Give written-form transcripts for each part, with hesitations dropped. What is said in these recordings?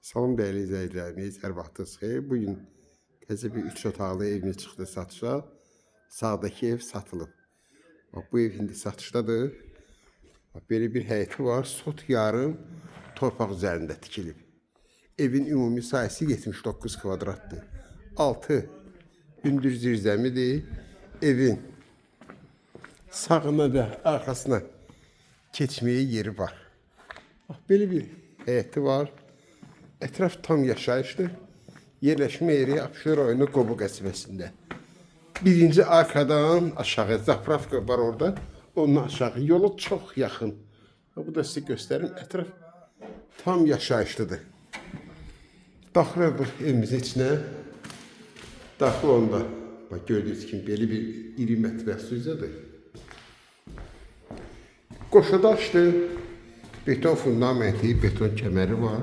Salam değerli izləyicilərimiz, hər vaxtınız xeyir. Bugün təzə bir 3 otaqlı evimiz çıxdı satışa. Sağdaki ev satılıb. Bax, bu ev indi satışdadır. Bax, belə bir həyəti var. Sot yarım torpaq üzərində tikilib. Evin ümumi sayısı 79 kvadratdır. 6 hündür zirzəmidir. Evin sağına da arxasına keçməyə yeri var. Bax, belə bir həyəti var. Etraf tam yaşayışlı. Yerleşme yeri Abşeron rayonu Qobu qəsəbəsində. Birinci arkadan aşağı zapravka var orada. Ondan aşağı yolu çok yakın. Bu da size gösterim. Etraf tam yaşayışlıdır. Daxildir evimizin içine. Daxil onda. Bak, gördüğünüz kimi belə bir 20 metre süzədir. Qoşadaşdır. Beton fundamenti, beton kəməri var.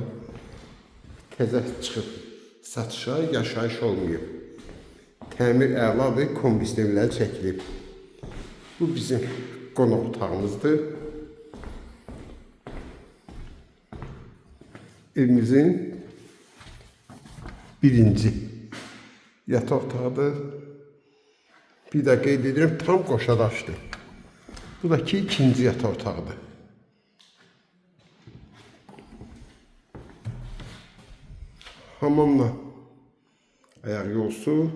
Təzə çıxıb satışa, yaşayış olmuyor. Təmir əladır, kombi sistemləri çəkilib. Bu bizim qonaq otağımızdır. Evimizin birinci yataq otağıdır. Bir də qeyd edirəm, tam qoşadaşdır. Bu da ki ikinci yataq otağıdır. Hamamla ayaq yolsu,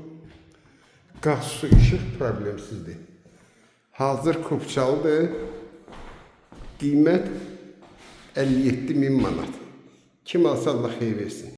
qaz, su, işıq problemsizdir. Hazır kupçalıdır. Qiymət 57.000 manat. Kim alsa Allah xeyir versin.